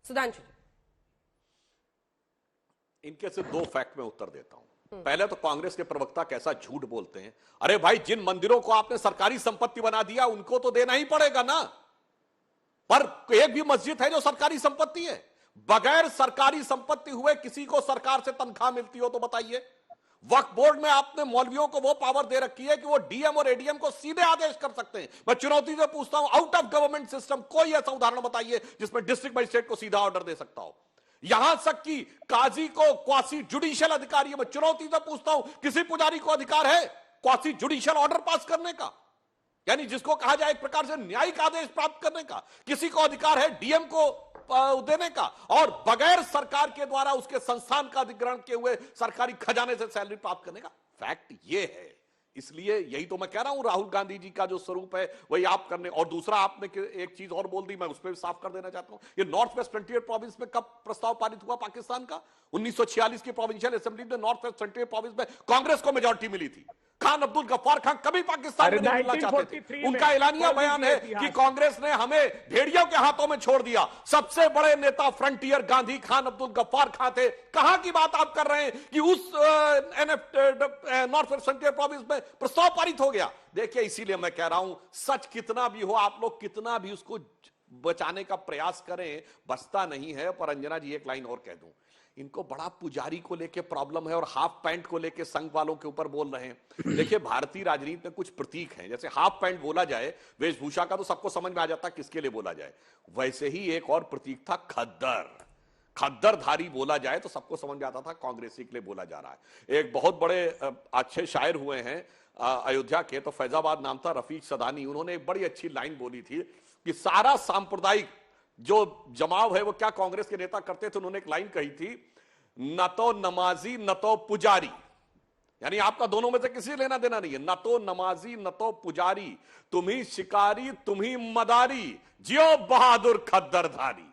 सुधांशु, इनके सिर्फ दो फैक्ट में उत्तर देता हूं। पहले तो कांग्रेस के प्रवक्ता कैसा झूठ बोलते हैं। अरे भाई, जिन मंदिरों को आपने सरकारी संपत्ति बना दिया उनको तो देना ही पड़ेगा ना। पर एक भी मस्जिद है जो सरकारी संपत्ति है? बगैर सरकारी संपत्ति हुए किसी को सरकार से तनख्वाह मिलती हो तो बताइए। वक्फ बोर्ड में आपने मौलवियों को वो पावर दे रखी है कि वो डीएम और एडीएम को सीधे आदेश कर सकते हैं। मैं चुनौती से पूछता हूं, आउट ऑफ गवर्नमेंट सिस्टम कोई ऐसा उदाहरण बताइए जिसमें डिस्ट्रिक्ट मजिस्ट्रेट को सीधा ऑर्डर दे सकता हो। यहां तक कि काजी को क्वासी जुडिशियल अधिकारी है। मैं चुनौती से पूछता हूं, किसी पुजारी को अधिकार है क्वासी जुडिशियल ऑर्डर पास करने का, यानी जिसको कहा जाए एक प्रकार से न्यायिक आदेश प्राप्त करने का? किसी को अधिकार है डीएम को देने का, और बगैर सरकार के द्वारा उसके संस्थान का अधिग्रहण किए हुए सरकारी खजाने से सैलरी प्राप्त करने का? फैक्ट ये है। इसलिए यही तो मैं कह रहा हूं, राहुल गांधी जी का जो स्वरूप है वही आप करने। और दूसरा, आपने एक चीज और बोल दी, मैं उस पर भी साफ कर देना चाहता हूं। ये नॉर्थ वेस्ट फ्रंटियर प्रोविंस में कब प्रस्ताव पारित हुआ पाकिस्तान का? 1946 की प्रोविंशियल असेंबली में नॉर्थ वेस्ट फ्रंटियर प्रोविंस में कांग्रेस को मेजॉरिटी मिली थी। खान अब्दुल गफ्फार खान कभी पाकिस्तान में नहीं मिलना चाहते थे। उनका ऐलानिया बयान है कि कांग्रेस ने हमें भेड़ियों के हाथों में छोड़ दिया। सबसे बड़े नेता फ्रंटियर गांधी खान अब्दुल गफ्फार खान थे। कहां की बात आप कर रहे हैं कि उस नॉर्थ वेस्ट फ्रंटियर प्रोविंस में प्रस्ताव पारित हो गया? देखिए, इसीलिए मैं कह रहा हूं, सच कितना भी हो, आप लोग कितना भी उसको बचाने का प्रयास करें, बचता नहीं है। पर अंजना जी, एक लाइन और कह दूं, इनको बड़ा पुजारी को लेके प्रॉब्लम है और हाफ पैंट को लेके संघ वालों के ऊपर बोल रहे हैं। देखिए, भारतीय राजनीति में कुछ प्रतीक हैं, जैसे हाफ पैंट बोला जाए वेशभूषा का तो सबको समझ में आ जाता किसके लिए बोला जाए। वैसे ही एक और प्रतीक था खद्दर। खद्दरधारी बोला जाए तो सबको समझ में आता था कांग्रेसी के लिए बोला जा रहा है। एक बहुत बड़े अच्छे शायर हुए हैं अयोध्या के, तो फैजाबाद नाम था, रफीक सदानी। उन्होंने एक बड़ी अच्छी लाइन बोली थी कि सारा सांप्रदायिक जो जमाव है वो क्या कांग्रेस के नेता करते थे। उन्होंने एक लाइन कही थी, न तो नमाजी न तो पुजारी, यानी आपका दोनों में से किसी लेना देना नहीं है। न तो नमाजी न तो पुजारी, तुम ही शिकारी तुम ही मदारी, जियो बहादुर खद्दरधारी।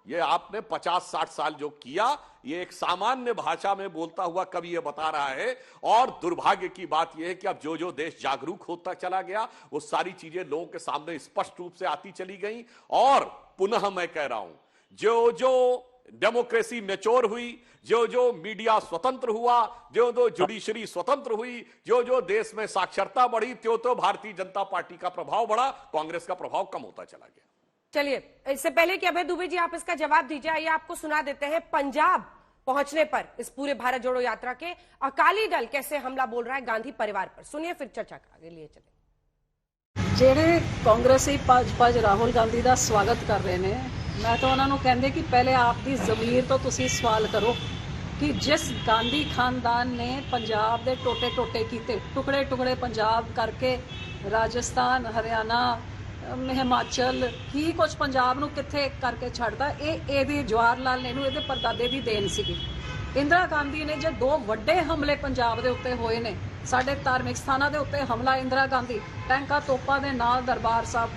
ये आपने 50-60 साल जो किया, ये एक सामान्य भाषा में बोलता हुआ कवि ये बता रहा है। और दुर्भाग्य की बात यह है कि अब जो जो देश जागरूक होता चला गया, वो सारी चीजें लोगों के सामने स्पष्ट रूप से आती चली गई। और पुनः मैं कह रहा हूं, जो जो डेमोक्रेसी मैच्योर हुई, जो जो मीडिया स्वतंत्र हुआ, जो जो जुडिशरी स्वतंत्र हुई, जो जो देश में साक्षरता बढ़ी, त्यों तो भारतीय जनता पार्टी का प्रभाव बढ़ा, कांग्रेस का प्रभाव कम होता चला गया। चलिए, इससे पहले कि अभय दुबे जी आप इसका जवाब दीजिए, आइए आपको सुना देते हैं पंजाब पहुंचने पर इस पूरे भारत जोड़ो यात्रा के अकाली दल कैसे हमला बोल रहा है गांधी परिवार पर। सुनिए, फिर चर्चा आगे लिए चले। ਜਿਹੜੇ ਕਾਂਗਰਸੀ ਭੱਜ ਰਾਹੁਲ ਗਾਂਧੀ ਦਾ ਸਵਾਗਤ ਕਰ ਰਹੇ ਨੇ, ਮੈਂ ਤਾਂ ਉਹਨਾਂ ਨੂੰ ਕਹਿੰਦੇ ਕਿ ਪਹਿਲੇ ਆਪ ਦੀ ਜ਼ਮੀਰ ਤੋਂ ਤੁਸੀਂ ਸਵਾਲ ਕਰੋ ਕਿ ਜਿਸ ਗਾਂਧੀ ਖਾਨਦਾਨ ਨੇ ਪੰਜਾਬ ਦੇ ਟੋਟੇ ਕੀਤੇ, ਟੁਕੜੇ ਪੰਜਾਬ ਕਰਕੇ ਰਾਜਸਥਾਨ, ਹਰਿਆਣਾ, ਹਿਮਾਚਲ ਕੀ ਕੁਝ ਪੰਜਾਬ ਨੂੰ ਕਿੱਥੇ ਕਰਕੇ ਛੱਡਦਾ, ਇਹਦੀ ਜਵਾਹਰ ਲਾਲ ਨਹਿਰੂ ਇਹਦੇ ਪਰਦਾਦੇ ਦੀ ਦੇਣ ਸੀਗੀ। ਇੰਦਰਾ ਗਾਂਧੀ ਨੇ ਜੇ ਦੋ ਵੱਡੇ ਹਮਲੇ ਪੰਜਾਬ ਦੇ ਉੱਤੇ ਹੋਏ ਨੇ, ਸਾਡੇ ਧਾਰਮਿਕ ਸਥਾਨਾਂ ਦੇ ਉੱਤੇ ਹਮਲਾ ਇੰਦਰਾ ਗਾਂਧੀ ਟੈਂਕਾਂ ਤੋਪਾਂ ਦੇ ਨਾਲ ਦਰਬਾਰ ਸਾਹਿਬ,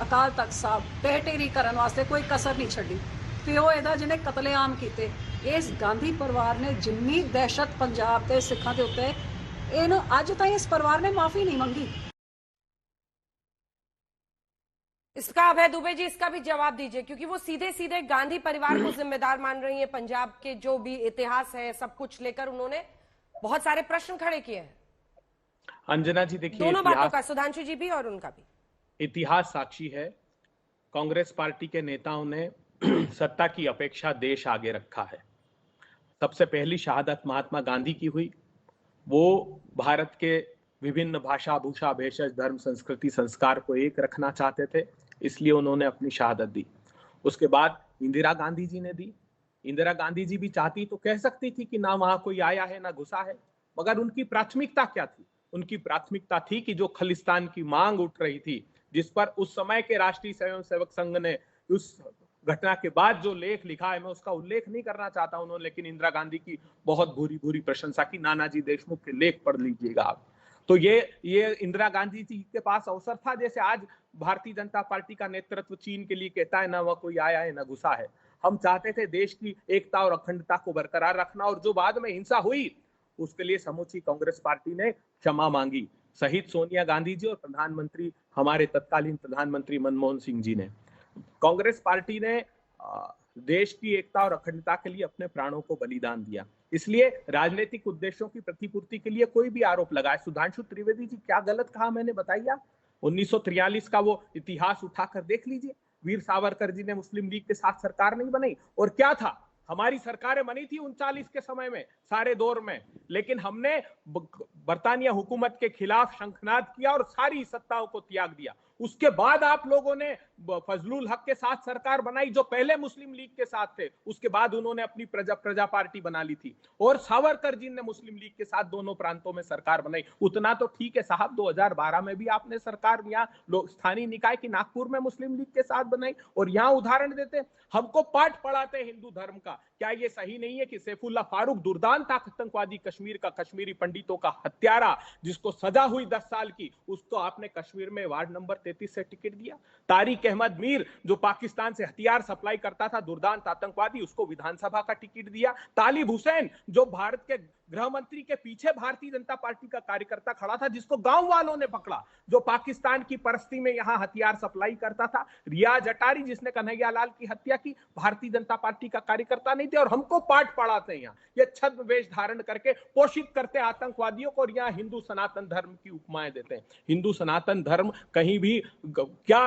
ਅਕਾਲ ਤਖਤ ਸਾਹਿਬ ਢੇਰੀ ਕਰਨ ਵਾਸਤੇ ਕੋਈ ਕਸਰ ਨਹੀਂ ਛੱਡੀ। ਪਿਓ ਇਹਦਾ ਜਿਹਨੇ ਕਤਲੇਆਮ ਕੀਤੇ, ਇਸ ਗਾਂਧੀ ਪਰਿਵਾਰ ਨੇ ਜਿੰਨੀ ਦਹਿਸ਼ਤ ਪੰਜਾਬ ਤੇ ਸਿੱਖਾਂ ਦੇ ਉੱਤੇ, ਇਹਨੂੰ ਅੱਜ ਤਾਈਂ ਇਸ ਪਰਿਵਾਰ ਨੇ ਮਾਫੀ नहीं ਮੰਗੀ। इसका अभय दुबे जी इसका भी जवाब दीजिए, क्योंकि वो सीधे सीधे गांधी परिवार को जिम्मेदार मान रही है। पंजाब के जो भी इतिहास है सब कुछ लेकर उन्होंने बहुत सारे प्रश्न खड़े किए हैं। अंजना जी, देखिए, दोनों बातों का, सुधांशु जी भी और उनका भी इतिहास साक्षी है। कांग्रेस पार्टी के नेताओं ने सत्ता की अपेक्षा देश आगे रखा है। सबसे पहली शहादत महात्मा गांधी की हुई। वो भारत के विभिन्न भाषा, भूषा, भेषज, धर्म, संस्कृति, संस्कार को एक रखना चाहते थे, इसलिए उन्होंने अपनी शहादत दी। उसके बाद इंदिरा गांधी जी ने दी। इंदिरा गांधी जी भी चाहती तो कह सकती थी कि ना वहां कोई आया है ना घुसा है, मगर उनकी प्राथमिकता क्या थी? उनकी प्राथमिकता थी कि जो खलिस्तान की मांग उठ रही थी, जिस पर उस समय के राष्ट्रीय स्वयंसेवक संघ ने उस घटना के बाद जो लेख लिखा है, मैं उसका उल्लेख नहीं करना चाहता उन्होंने, लेकिन इंदिरा गांधी की बहुत भूरी प्रशंसा की। नानाजी देशमुख के लेख पढ़ लीजिएगा आप। तो ये इंदिरा गांधी जी के पास अवसर था, जैसे आज भारतीय जनता पार्टी का नेतृत्व चीन के लिए कहता है ना वह कोई आया है ना घुसा है। हम चाहते थे देश की एकता और अखंडता को बरकरार रखना, और जो बाद में हिंसा हुई उसके लिए समूची कांग्रेस पार्टी ने क्षमा मांगी, शहीद सोनिया गांधी जी और प्रधानमंत्री, हमारे तत्कालीन प्रधानमंत्री मनमोहन सिंह जी ने। कांग्रेस पार्टी ने देश की एकता और अखंडता के लिए अपने प्राणों को बलिदान दिया। इसलिए राजनीतिक उद्देश्यों की प्रतिपूर्ति के लिए कोई भी आरोप लगाए। सुधांशु त्रिवेदी जी, क्या गलत कहा मैंने, बताइए आप। 1943 का वो इतिहास उठाकर देख लीजिए। वीर सावरकर जी ने मुस्लिम लीग के साथ सरकार नहीं बनाई, और क्या था, हमारी सरकारें बनी थी 39 के समय में, सारे दौर में, लेकिन हमने बरतानिया हुकूमत के खिलाफ शंखनाद किया और सारी सत्ताओं को त्याग दिया। उसके बाद आप लोगों ने फजलुल हक के साथ सरकार बनाई, जो पहले मुस्लिम लीग के साथ थे। उसके बाद उन्होंने अपनी प्रजा पार्टी बना ली थी, और सावरकर जी ने मुस्लिम लीग के साथ दोनों प्रांतों में सरकार बनाई। उतना तो ठीक है साहब, 2012 में भी आपने सरकार यहाँ स्थानीय निकाय की नागपुर में मुस्लिम लीग के साथ बनाई, और यहाँ उदाहरण देते हमको पाठ पढ़ाते हिंदू धर्म का। क्या ये सही नहीं है कि सैफुल्लाह फारूक दुर्दांत आतंकवादी कश्मीर का, कश्मीरी पंडितों का हत्यारा, जिसको सजा हुई 10 साल की, उसको आपने कश्मीर में वार्ड नंबर 33 से टिकट दिया। तारिक अहमद मीर, जो पाकिस्तान से हथियार सप्लाई करता था, दुर्दांत आतंकवादी, उसको विधानसभा का टिकट दिया। तालिब हुसैन, जो भारत के गृह मंत्री के पीछे भारतीय जनता पार्टी का कार्यकर्ता खड़ा था, जिसको गांव वालों ने पकड़ा, जो पाकिस्तान की परस्ती में यहां हथियार सप्लाई करता था। रियाज अटारी, जिसने कन्हैया लाल की हत्या की, भारतीय जनता पार्टी का कार्यकर्ता नहीं थे, और हमको पाठ पढ़ाते हैं यहाँ। ये छद्म वेश धारण करके पोषित करते आतंकवादियों को, और यहाँ हिंदू सनातन धर्म की उपमाएं देते हैं। हिंदू सनातन धर्म कहीं भी क्या,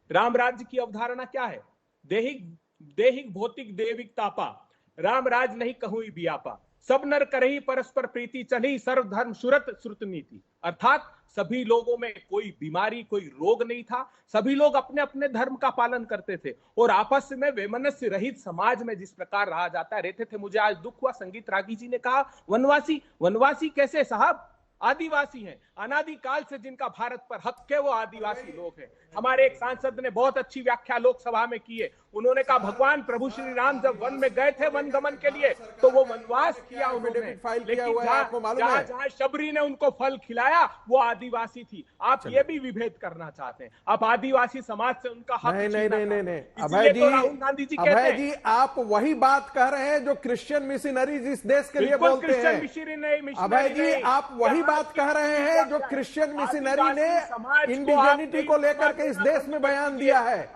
राम राज्य की अवधारणा क्या है? देहिक भौतिक देविक तापा, राम राज नहीं कहूं भी आपा, सब नर करही परस्पर प्रीति, चली सर्वधर्म सुरत श्रुत नीति। अर्थात सभी लोगों में कोई बीमारी, कोई रोग नहीं था, सभी लोग अपने अपने धर्म का पालन करते थे, और आपस में वैमनस्य रहित समाज में जिस प्रकार रहा जाता रहते थे। मुझे आज दुख हुआ, संगीत रागी जी ने कहा वनवासी कैसे साहब? आदिवासी हैं, अनादि काल से जिनका भारत पर हक है वो आदिवासी लोग हैं। हमारे एक सांसद ने बहुत अच्छी व्याख्या लोकसभा में की है। उन्होंने कहा भगवान प्रभु श्री राम जब वन में गए थे वन गमन के लिए, तो वो वनवास किया उन्होंने, लेकिन जहां शबरी ने उनको फल खिलाया वो आदिवासी थी। आप ये भी विभेद करना चाहते हैं, आप आदिवासी समाज से उनका हक नहीं। अभय जी, राहुल गांधी जी अभय जी, आप वही बात कह रहे हैं जो क्रिश्चियन मिशनरीज इस देश के लिए बोलते हैं। अभय जी, आप वही बात कह रहे हैं जो क्रिश्चियन मिशनरी ने इंडिजिनिटी को लेकर के इस देश में बयान दिया है।